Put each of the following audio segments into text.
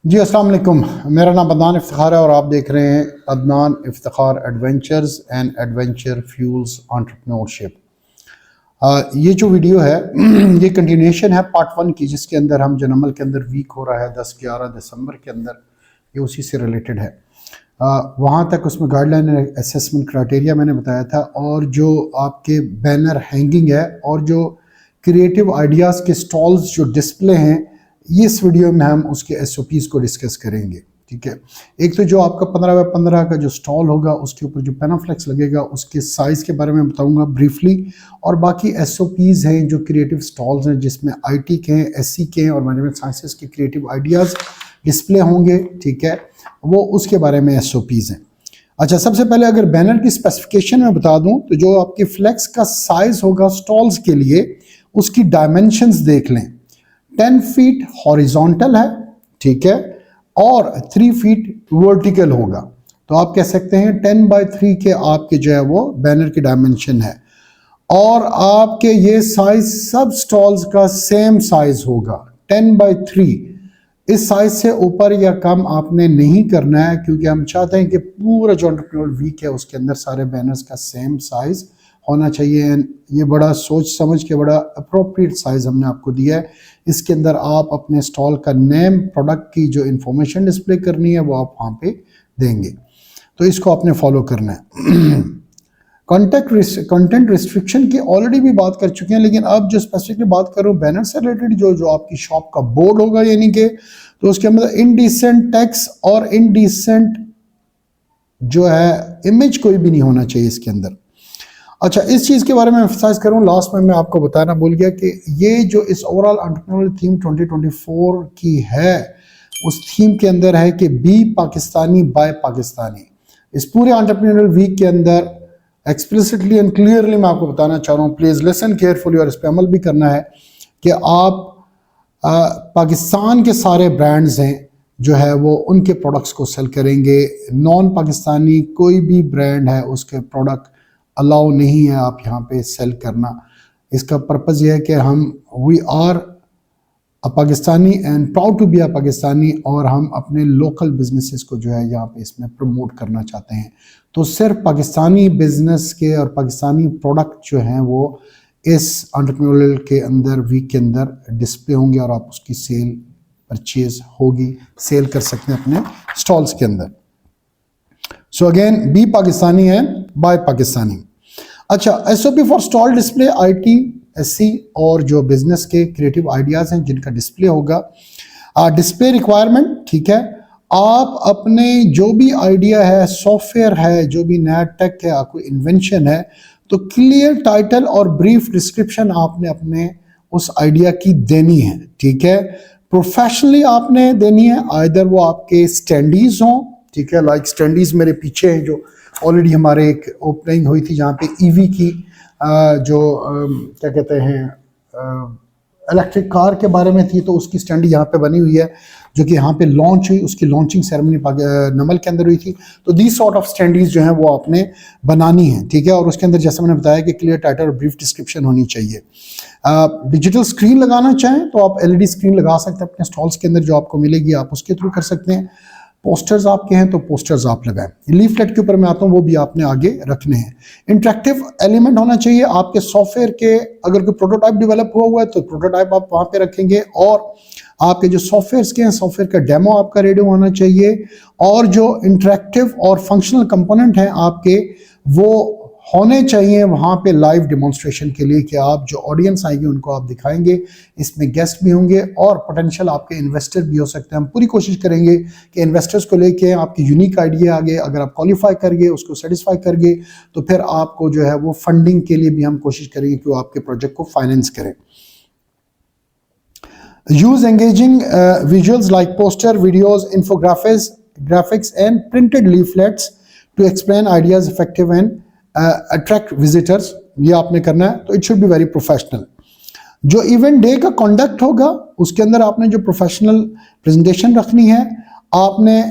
जी अस्सलाम वालेकुम। मेरा नाम अदनान इफ्तिखार है और आप देख रहे हैं Adnan Iftikhar adventures and adventure fuels entrepreneurship. ये जो वीडियो है ये कंटिन्यूएशन है पार्ट 1 की, जिसके अंदर हम जो नमल के अंदर वीक हो रहा है 10-11 दिसंबर के अंदर, ये उसी से रिलेटेड है। वहाँ तक उसमें गाइडलाइन असेसमेंट क्राइटेरिया मैंने बताया था, और जो आपके बैनर हैंगिंग है और जो क्रिएटिव आइडियाज़ के स्टॉल्स जो डिस्प्ले हैं, इस वीडियो में हम उसके एसओपीज़ को डिस्कस करेंगे। ठीक है, एक तो जो आपका 15x15 का जो स्टॉल होगा उसके ऊपर जो पेनाफ्लेक्स लगेगा उसके साइज़ के बारे में बताऊंगा ब्रीफली, और बाकी एसओपीज़ हैं जो क्रिएटिव स्टॉल्स हैं जिसमें आईटी के हैं, एससी के हैं और मैनेजमेंट साइंसेस के क्रिएटिव आइडियाज़ डिस्प्ले होंगे। ठीक है, वो उसके बारे में एसओपीज़ हैं। अच्छा, सबसे पहले अगर बैनर की स्पेसिफिकेशन में बता दूं तो जो आपकी फ्लेक्स का साइज़ होगा स्टॉल्स के लिए, उसकी डायमेंशंस देख लें। 10 फीट हॉरिजॉन्टल है, ठीक है, और 3 फीट वर्टिकल होगा। तो आप कह सकते हैं 10x3 के आपके जो है वो बैनर की डायमेंशन है, और आपके ये साइज सब स्टॉल्स का सेम साइज होगा 10x3। इस साइज से ऊपर या कम आपने नहीं करना है, क्योंकि हम चाहते हैं कि पूरा जो एंटरप्रेन्योर वीक है उसके अंदर सारे बैनर्स का सेम साइज होना चाहिए। ये बड़ा सोच समझ के बड़ा अप्रोप्रिएट साइज हमने आपको दिया है। इसके अंदर आप अपने स्टॉल का नेम, प्रोडक्ट की जो इंफॉर्मेशन डिस्प्ले करनी है वो आप वहाँ पे देंगे, तो इसको आपने फॉलो करना है। कंटेंट रिस्ट्रिक्शन की ऑलरेडी भी बात कर चुके हैं, लेकिन अब जो स्पेसिफिकली बात कर रहा हूँ बैनर से रिलेटेड, जो आपकी शॉप का बोर्ड होगा यानी कि, तो उसके अंदर इनडिसेंट टेक्स्ट और इनडिसेंट जो है इमेज कोई भी नहीं होना चाहिए इसके अंदर। अच्छा, इस चीज़ के बारे में एम्फसाइज करूँ, लास्ट में मैं आपको बताना भूल गया कि ये जो इस ओवरऑल एंटरप्रेन्योरियल थीम 2024 की है, उस थीम के अंदर है कि बी पाकिस्तानी बाय पाकिस्तानी। इस पूरे एंटरप्रेन्योरियल वीक के अंदर एक्सप्लिसिटली एंड क्लियरली मैं आपको बताना चाह रहा हूँ, प्लीज़ लिसन केयरफुली, और इस पर अमल भी करना है कि आप पाकिस्तान के सारे ब्रांड्स हैं जो है वो उनके प्रोडक्ट्स को सेल करेंगे। नॉन पाकिस्तानी कोई भी ब्रांड है उसके प्रोडक्ट अलाउ नहीं है आप यहाँ पे सेल करना। इसका पर्पज़ ये है कि हम we are a Pakistani and proud to be a Pakistani, और हम अपने लोकल बिजनेसेस को जो है यहाँ पे इसमें प्रमोट करना चाहते हैं। तो सिर्फ पाकिस्तानी बिजनेस के और पाकिस्तानी प्रोडक्ट जो हैं वो इस एंटरप्रेन्योरियल के अंदर वीक के अंदर डिस्प्ले होंगे, और आप उसकी सेल परचेज होगी, सेल कर सकते हैं अपने स्टॉल्स के अंदर। सो अगेन बी पाकिस्तानी है बाय पाकिस्तानी। अच्छा, SOP for stall display IT, SC और जो बिजनेस के क्रिएटिव आइडियाज़ हैं जिनका डिस्प्ले होगा। डिस्प्ले रिक्वायरमेंट, ठीक है, आप अपने जो भी आइडिया है, सॉफ्टवेयर है, जो भी नया टेक है, कोई इन्वेंशन है, तो क्लियर टाइटल और ब्रीफ डिस्क्रिप्शन आपने अपने उस आइडिया की देनी है। ठीक है, प्रोफेशनली आपने देनी है, आइदर वो आपके स्टैंडीज हों, ठीक है, लाइक स्टैंडीज मेरे पीछे हैं जो ऑलरेडी हमारे एक ओपनिंग हुई थी जहाँ पे ईवी की जो क्या कहते हैं इलेक्ट्रिक कार के बारे में थी, तो उसकी स्टैंडी यहाँ पे बनी हुई है जो कि यहाँ पे लॉन्च हुई, उसकी लॉन्चिंग सेरेमनी नमल के अंदर हुई थी। तो दीज सॉर्ट ऑफ स्टैंडीज जो हैं वो आपने बनानी है, ठीक है, और उसके अंदर जैसे मैंने बताया कि क्लियर टाइटल और ब्रीफ डिस्क्रिप्शन होनी चाहिए। डिजिटल स्क्रीन लगाना चाहें तो आप एलईडी स्क्रीन लगा सकते हैं अपने स्टॉल्स के अंदर, जो आपको मिलेगी आप उसके थ्रू कर सकते हैं। पोस्टर्स आपके हैं तो पोस्टर्स आप लगाएं। लीफलेट के ऊपर मैं आता हूँ, वो भी आपने आगे रखने हैं। इंटरेक्टिव एलिमेंट होना चाहिए आपके सॉफ्टवेयर के, अगर कोई प्रोटोटाइप डेवलप हुआ है तो प्रोटोटाइप आप वहाँ पे रखेंगे, और आपके जो सॉफ्टवेयर के हैं सॉफ्टवेयर का डेमो आपका रेडी होना चाहिए, और जो इंटरेक्टिव और फंक्शनल कंपोनेंट हैं आपके वो होने चाहिए वहाँ पे लाइव डेमोन्स्ट्रेशन के लिए, कि आप जो ऑडियंस आएगी उनको आप दिखाएंगे। इसमें गेस्ट भी होंगे और पोटेंशियल आपके इन्वेस्टर भी हो सकते हैं। हम पूरी कोशिश करेंगे कि इन्वेस्टर्स को लेके आपकी यूनिक आइडिया आगे अगर आप क्वालिफाई करगे, उसको सेटिस्फाई करगे, तो फिर आपको जो है वो फंडिंग के लिए भी हम कोशिश करेंगे कि वो आपके प्रोजेक्ट को फाइनेंस करें। Use engaging visuals like poster, videos, graphics and printed leaflets to explain ideas effective and attract visitors, ये आपने करना है। तो it should be very professional. जो इवेंट डे का कंडक्ट होगा उसके अंदर आपने जो प्रोफेशनल प्रेजेंटेशन रखनी है, आपने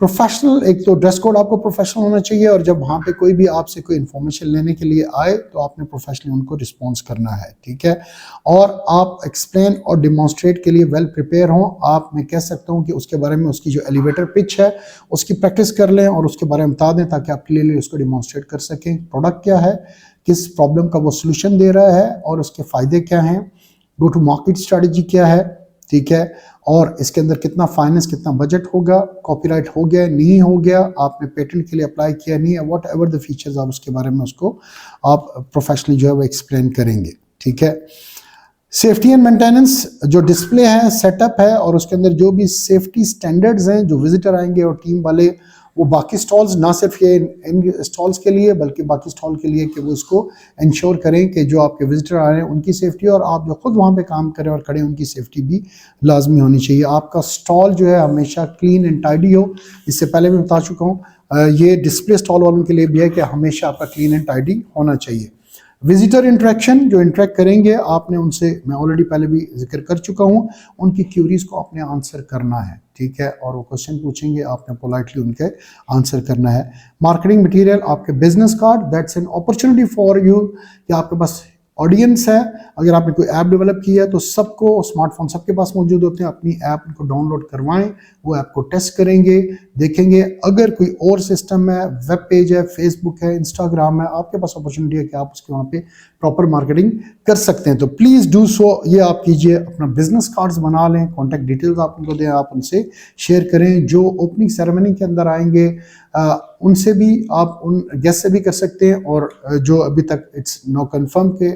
प्रोफेशनल, एक तो ड्रेस कोड आपको प्रोफेशनल होना चाहिए, और जब वहाँ पे कोई भी आपसे कोई इन्फॉर्मेशन लेने के लिए आए तो आपने प्रोफेशनली उनको रिस्पॉन्स करना है, ठीक है। और आप एक्सप्लेन और डिमॉन्स्ट्रेट के लिए वेल प्रिपेयर हों। आप, मैं कह सकता हूँ कि उसके बारे में, उसकी जो एलिवेटर पिच है उसकी प्रैक्टिस कर लें और उसके बारे में बता दें ताकि आप क्लियरली उसको डिमॉन्स्ट्रेट कर सकें। प्रोडक्ट क्या है, किस प्रॉब्लम का वो सोल्यूशन दे रहा है और उसके फ़ायदे क्या हैं, गो टू मार्केट स्ट्रैटेजी क्या है, ठीक है, और इसके अंदर कितना फाइनेंस, कितना बजट होगा, कॉपीराइट हो गया नहीं हो गया, आपने पेटेंट के लिए अप्लाई किया नहीं है, व्हाट एवर द फीचर्स, आप उसके बारे में उसको आप प्रोफेशनली जो है वो एक्सप्लेन करेंगे, ठीक है। सेफ्टी एंड मेंटेनेंस, जो डिस्प्ले है, सेटअप है, और उसके अंदर जो भी सेफ्टी स्टैंडर्ड्स हैं, जो विजिटर आएंगे और टीम वाले, वो बाकी स्टॉल्स, ना सिर्फ ये इन स्टॉल्स के लिए बल्कि बाकी स्टॉल के लिए, कि वो इसको इंश्योर करें कि जो आपके विजिटर आ रहे हैं उनकी सेफ्टी, और आप जो खुद वहाँ पे काम करें और खड़े, उनकी सेफ्टी भी लाजमी होनी चाहिए। आपका स्टॉल जो है हमेशा क्लीन एंड टाइडी हो। इससे पहले मैं बता चुका हूँ, ये डिस्प्ले स्टॉल वालों के लिए भी है कि हमेशा आपका क्लीन एंड टाइडी होना चाहिए। विजिटर इंटरेक्शन, जो इंटरेक्ट करेंगे आपने उनसे, मैं ऑलरेडी पहले भी जिक्र कर चुका हूँ, उनकी क्यूरीज को आपने आंसर करना है, ठीक है, और वो क्वेश्चन पूछेंगे, आपने पोलाइटली उनके आंसर करना है। मार्केटिंग मटेरियल, आपके business card, that's an opportunity for you, कि आपके पास ऑडियंस है, अगर आपने कोई ऐप डेवलप किया है तो सबको, स्मार्टफोन सबके पास मौजूद होते हैं, अपनी ऐप उनको डाउनलोड करवाएं, वो ऐप को टेस्ट करेंगे, देखेंगे, अगर कोई और सिस्टम है, वेब पेज है, फेसबुक है, इंस्टाग्राम है, आपके पास अपॉर्चुनिटी है कि आप उसके वहाँ पे प्रॉपर मार्केटिंग कर सकते हैं, तो प्लीज़ डू सो, ये आप कीजिए। अपना बिजनेस कार्ड्स बना लें, कॉन्टैक्ट डिटेल्स आप उनको दें, आप उनसे शेयर करें। जो ओपनिंग सेरेमनी के अंदर आएंगे उनसे भी, आप उन गेस्ट से भी कर सकते हैं, और जो अभी तक इट्स नो कन्फर्म के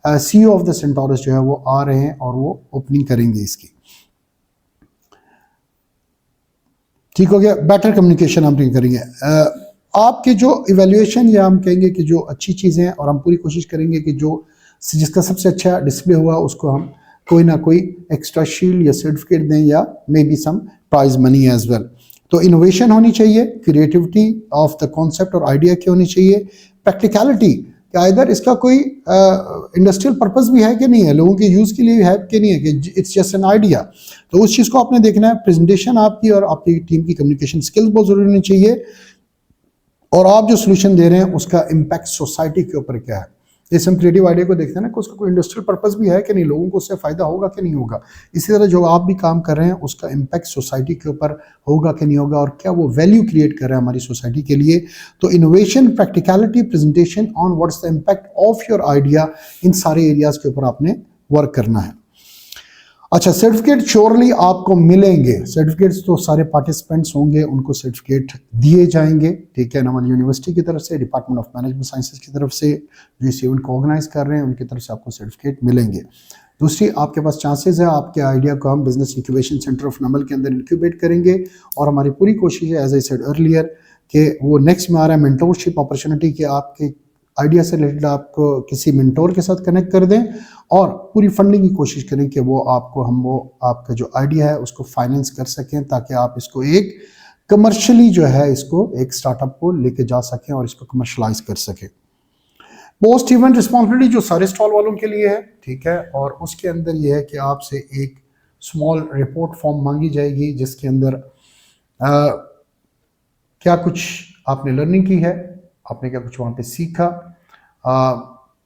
CEO ऑफ द सेंटोरस जो है वो आ रहे हैं और वो ओपनिंग करेंगे इसकी, ठीक हो गया। बेटर कम्युनिकेशन हम करेंगे। आपके जो इवेल्युएशन, या हम कहेंगे कि जो अच्छी चीज़ें हैं, और हम पूरी कोशिश करेंगे कि जो जिसका सबसे अच्छा डिस्प्ले हुआ उसको हम कोई ना कोई एक्स्ट्रा शील्ड या सर्टिफिकेट दें, या maybe some prize money as well. तो इनोवेशन होनी चाहिए, क्रिएटिविटी ऑफ द कॉन्सेप्ट और आइडिया की होनी चाहिए, प्रैक्टिकलिटी, कि इधर इसका कोई इंडस्ट्रियल पर्पस भी है कि नहीं है, लोगों के यूज़ के लिए है कि नहीं है, कि इट्स जस्ट एन आइडिया, तो उस चीज़ को आपने देखना है। प्रेजेंटेशन आपकी और आपकी टीम की कम्युनिकेशन स्किल्स बहुत ज़रूरी होनी चाहिए, और आप जो सोल्यूशन दे रहे हैं उसका इम्पैक्ट सोसाइटी के ऊपर क्या है। जैसे हम क्रिएटिव आइडिया को देखते हैं ना कि उसका कोई इंडस्ट्रियल पर्पस भी है कि नहीं, लोगों को उससे फ़ायदा होगा कि नहीं होगा। इसी तरह जो आप भी काम कर रहे हैं उसका इम्पैक्ट सोसाइटी के ऊपर होगा कि नहीं होगा, और क्या वो वैल्यू क्रिएट कर रहा है हमारी सोसाइटी के लिए। तो innovation, practicality, presentation on what's the impact of your idea, इन सारे एरियाज के ऊपर आपने वर्क करना है। अच्छा, सर्टिफिकेट श्योरली आपको मिलेंगे, सर्टिफिकेट्स तो सारे पार्टिसिपेंट्स होंगे, उनको सर्टिफिकेट दिए जाएंगे, ठीक है, हमारी यूनिवर्सिटी की तरफ से, डिपार्टमेंट ऑफ मैनेजमेंट साइंसेज की तरफ से, जो इस इवेंट को ऑर्गेनाइज कर रहे हैं उनकी तरफ से आपको सर्टिफिकेट मिलेंगे। दूसरी, आपके पास चांसेस है, आपके आइडिया को हम बिजनेस इंक्यूबेशन सेंटर ऑफ नमल के अंदर इंक्यूबेट करेंगे, और हमारी पूरी कोशिश है, एज आई सेड अर्लियर, कि वो नेक्स्ट में आ रहा है मेंटोरशिप अपॉर्चुनिटी, कि आपके आइडिया से रिलेटेड आपको किसी मेंटोर के साथ कनेक्ट कर दें, और पूरी फंडिंग की कोशिश करें कि वो आपको, हम वो आपका जो आइडिया है उसको फाइनेंस कर सकें, ताकि आप इसको एक कमर्शियली जो है, इसको एक स्टार्टअप को लेके जा सकें और इसको कमर्शलाइज कर सकें। पोस्ट इवेंट रिस्पॉन्सिबिलिटी जो सारे स्टॉल वालों के लिए है, ठीक है, और उसके अंदर ये है कि आपसे एक स्मॉल रिपोर्ट फॉर्म मांगी जाएगी, जिसके अंदर क्या कुछ आपने लर्निंग की है, आपने क्या कुछ वहाँ पे सीखा,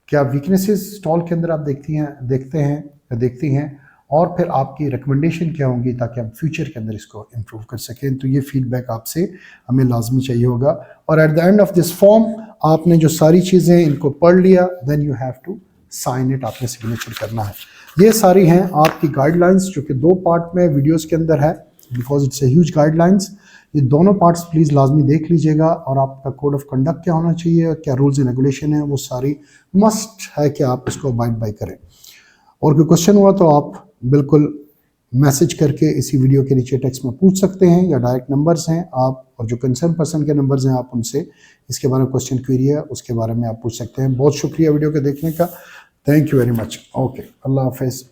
क्या वीकनेसेस स्टॉल के अंदर आप देखती हैं, और फिर आपकी रिकमेंडेशन क्या होंगी, ताकि हम फ्यूचर के अंदर इसको इम्प्रूव कर सकें। तो ये फीडबैक आपसे हमें लाजमी चाहिए होगा, और at the end of this form आपने जो सारी चीज़ें इनको पढ़ लिया, then you have to sign it, आपने सिग्नेचर करना है। ये सारी हैं आपकी गाइडलाइंस, जो कि 2 पार्ट में वीडियोज़ के अंदर है, because it's a huge guidelines. ये दोनों पार्ट्स प्लीज़ लाजमी देख लीजिएगा, और आपका कोड ऑफ कंडक्ट क्या होना चाहिए, क्या रूल्स एंड रेगुलेशन है, वो सारी मस्ट है कि आप इसको अबाइड बाय करें। और कोई क्वेश्चन हुआ तो आप बिल्कुल मैसेज करके इसी वीडियो के नीचे टेक्स्ट में पूछ सकते हैं, या डायरेक्ट नंबर्स हैं आप, और जो कंसर्न पर्सन के नंबर्स हैं, आप उनसे इसके बारे में क्वेश्चन क्वेरी है उसके बारे में आप पूछ सकते हैं। बहुत शुक्रिया वीडियो के देखने का, thank you very much. Okay, अल्लाह हाफिज़।